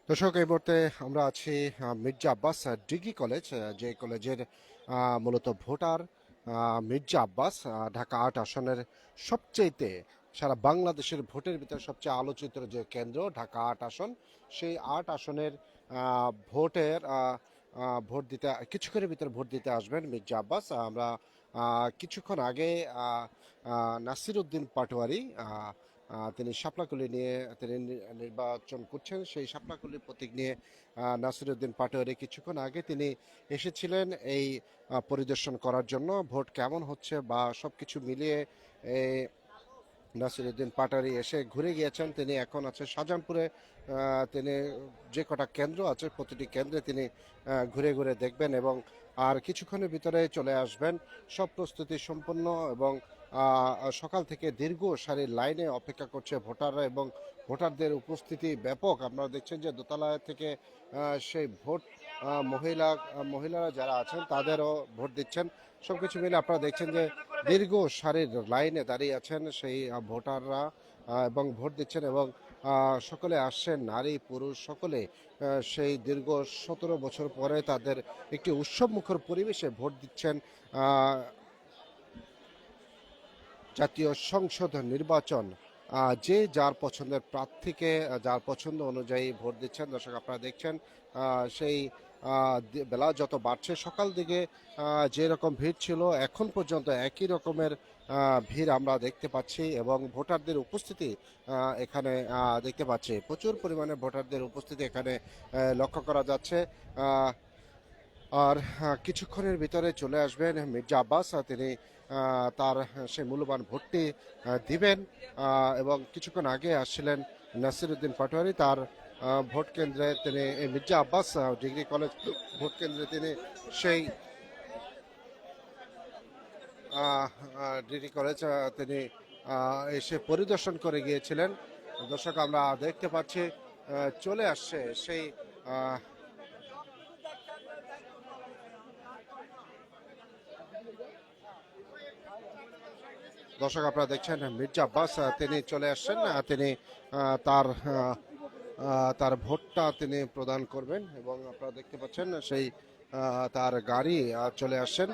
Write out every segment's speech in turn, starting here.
দর্শক, এই মুহূর্তে আমরা আছি মির্জা আব্বাস ডিগ্রি কলেজ, যে কলেজের মূলত ভোটার মির্জা আব্বাস ঢাকা ৮ আসনের সবচেয়েতে সারা বাংলাদেশের ভোটের ভিতরে সবচেয়ে আলোচিত যে কেন্দ্র ঢাকা ৮ আসন, সেই ৮ আসনের ভোটের ভোট দিতে কিছুক্ষণের ভিতরে ভোট দিতে আসবেন মির্জা আব্বাস। আমরা কিছুক্ষণ আগে নাসির উদ্দিন পাটোয়ারি তিনি শাপলাকলি নিয়ে তিনি নির্বাচন করছেন, সেই শাপলাকলির প্রতীক নিয়ে নাসিরউদ্দিন পাটোয়ারি কিছুক্ষণ আগে তিনি এসেছিলেন এই পরিদর্শন করার জন্য ভোট কেমন হচ্ছে বা সবকিছু মিলিয়ে নাসিরউদ্দিন পাটোয়ারি এসে ঘুরে গিয়েছেন। তিনি এখন আছে শাহজাহানপুরে। তিনি যে কটা কেন্দ্র আছে প্রতিটি কেন্দ্রে তিনি ঘুরে ঘুরে দেখবেন এবং আর কিছুক্ষণের ভিতরে চলে আসবেন। সব প্রস্তুতি সম্পন্ন এবং সকাল থেকে দীর্ঘ সারির লাইনে অপেক্ষা করছে ভোটাররা এবং ভোটারদের উপস্থিতি ব্যাপক। আপনারা দেখছেন যে দোতলা থেকে সেই ভোট মহিলারা যারা আছেন তাদেরও ভোট দিচ্ছেন। সবকিছু মিলে আপনারা দেখছেন যে দীর্ঘ সারির লাইনে দাঁড়িয়ে আছেন সেই ভোটাররা এবং ভোট দিচ্ছেন এবং সকলে আসছেন, নারী পুরুষ সকলে সেই দীর্ঘ ১৭ বছর পরে তাদের একটি উৎসব মুখর পরিবেশে ভোট দিচ্ছেন। জাতীয় সংসদ নির্বাচন যে যার পছন্দের প্রার্থীকে যার পছন্দ অনুযায়ী ভোট দিচ্ছেন। দর্শক, আপনারা দেখছেন সেই বেলা যত বাড়ছে সকাল দিকে যে রকম ভিড় ছিল এখন পর্যন্ত একই রকমের ভিড় আমরা দেখতে পাচ্ছি এবং ভোটারদের উপস্থিতি এখানে দেখতে পাচ্ছি। প্রচুর পরিমাণে ভোটারদের উপস্থিতি এখানে লক্ষ্য করা যাচ্ছে। আর কিছুক্ষণের ভিতরে চলে আসবেন মির্জা আব্বাস। তিনি তার সেই মূল্যবান ভোটটি দিবেন এবং কিছুক্ষণ আগে আসছিলেন নাসিরউদ্দিন পাটোয়ারি। তার ভোট কেন্দ্রে তিনি Mirza Abbas degree college vote কেন্দ্রে তিনি সেই ডিগ্রি কলেজ তিনি এসে পরিদর্শন করে গিয়েছিলেন। দর্শক, আমরা দেখতে পাচ্ছি চলে আসছে সেই দর্শক, আপনারা দেখছেন মির্জা আব্বাস তিনি চলে আসছেন। তিনি তার তার ভোটটা তিনি প্রদান করবেন এবং আপনারা দেখতে পাচ্ছেন সেই তার গাড়ি চলে আসছেন।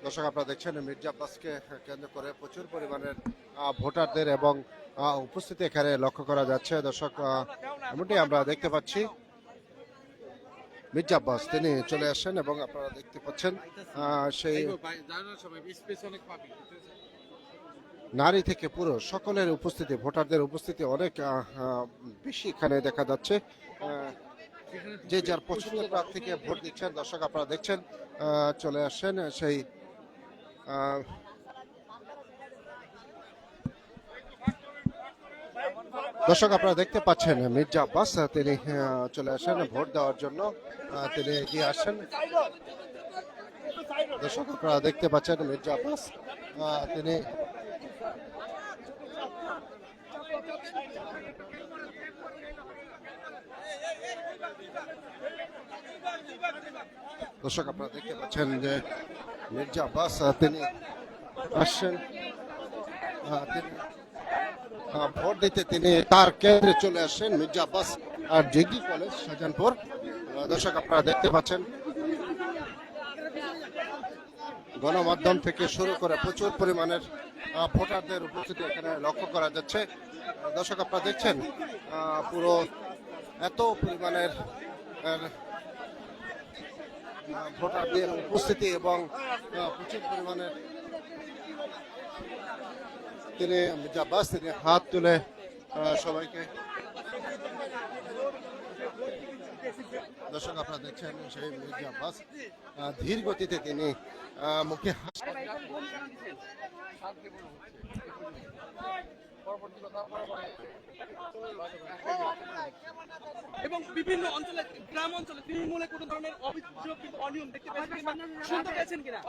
দর্শক, আপনারা দেখছেন মির্জা আব্বাসকে কেন্দ্র করে প্রচুর পরিমাণের ভোটারদের এবং উপস্থিতি এখানে লক্ষ্য করা যাচ্ছে। দর্শক, এমনটি আমরা দেখতে পাচ্ছি মির্জা আব্বাস তিনি চলে আসেন এবং আপনারা দেখতে পাচ্ছেন সেই নারী থেকে পুরুষ সকলের উপস্থিতি, ভোটারদের উপস্থিতি অনেক বেশি এখানে দেখা যাচ্ছে। যে যার পছন্দের প্রার্থীকে ভোট দিচ্ছেন। দর্শক, আপনারা দেখছেন চলে আসছেন সেই দর্শক, আপনারা দেখতে পাচ্ছেন মির্জা আব্বাস তিনি চলে আসেন ভোট দেওয়ার জন্য। তিনি এগিয়ে আসেন। দর্শক, আপনারা দেখতে পাচ্ছেন মির্জা আব্বাস তিনি দর্শক, আপনারা দেখতে পাচ্ছেন যে মির্জা আব্বাস তিনি আসছেন। তিনি ভোট দিতে তিনি তার কেন্দ্রে চলে আসছেন মির্জা আব্বাস আর ডিগ্রি কলেজ শাহজাহানপুর। দর্শক, আপনারা দেখতে পাচ্ছেন গণমাধ্যম থেকে শুরু করে প্রচুর পরিমাণের ভোটারদের উপস্থিতি এখানে লক্ষ্য করা যাচ্ছে। দর্শক, আপনারা দেখছেন পুরো এত পরিমাণের ভোটারদের উপস্থিতি এবং প্রচুর পরিমাণের তিনি মির্জা আব্বাস তিনি হাত তুলে সবাইকে। দর্শক, আপনারা দেখছেন সেই মির্জা আব্বাস ধীর গতিতে তিনি মুখে এবং বিভিন্ন অঞ্চলে গ্রাম অঞ্চলে তৃণমূলে কোনো ধরনের অভিযোগ কিন্তু অনিয়ম দেখতে পেয়েছেন, শুনতে পেয়েছেন কিনা?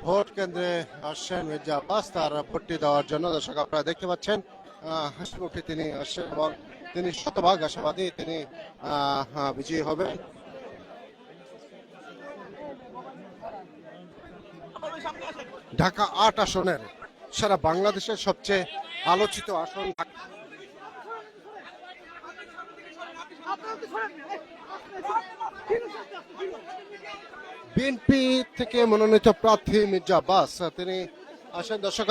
ভোট কেন্দ্রে আসছেন মির্জা আব্বাস তার ভোটটি দেওয়ার জন্য। দর্শক, আপনারা দেখতে পাচ্ছেন হাসিমুখে তিনি আসছেন এবং তিনি শতভাগ আশাবাদী তিনি বিজয়ী হবেন। ঢাকা ৮ আসনের সারা বাংলাদেশের সবচেয়ে আলোচিত আসন বিএনপি থেকে মনোনীত প্রার্থী মির্জা আব্বাস তিনি আসেন। দর্শক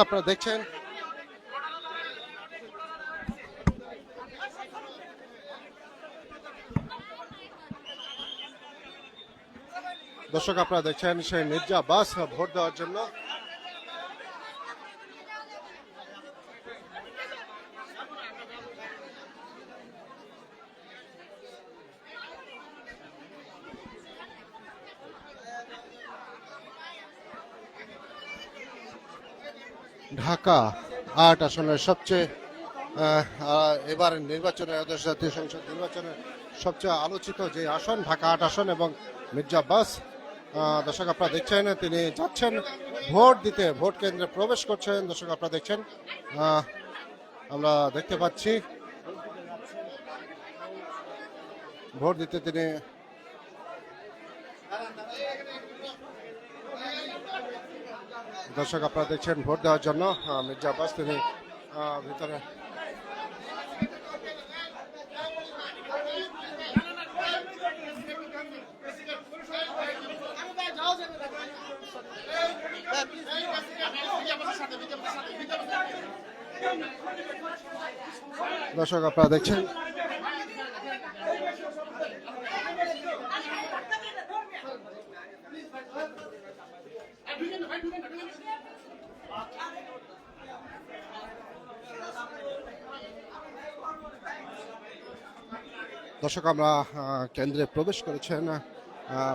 আপনারা দেখছেন সেই মির্জা আব্বাস ভোট দেওয়ার জন্য। ঢাকা ৮ আসনের সবচেয়ে এবার নির্বাচনের একাদশ জাতীয় সংসদ নির্বাচনের সবচেয়ে আলোচিত যে আসন ঢাকা ৮ আসন এবং মির্জা আব্বাস দর্শক আপনারা দেখছেন তিনি যাচ্ছেন ভোট দিতে, ভোট কেন্দ্রে প্রবেশ করছেন। দর্শক আপনারা দেখছেন আমরা দেখতে পাচ্ছি ভোট দিতে তিনি দর্শক আপনারা দেখছেন ভোট দেওয়ার জন্য মির্জা আব্বাস তিনি ভিতরে দর্শক আপনারা দেখছেন দর্শক আমরা কেন্দ্রে প্রবেশ করেছেন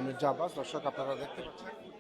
মির্জা আব্বাস। দর্শক আপনারা দেখতে পাচ্ছেন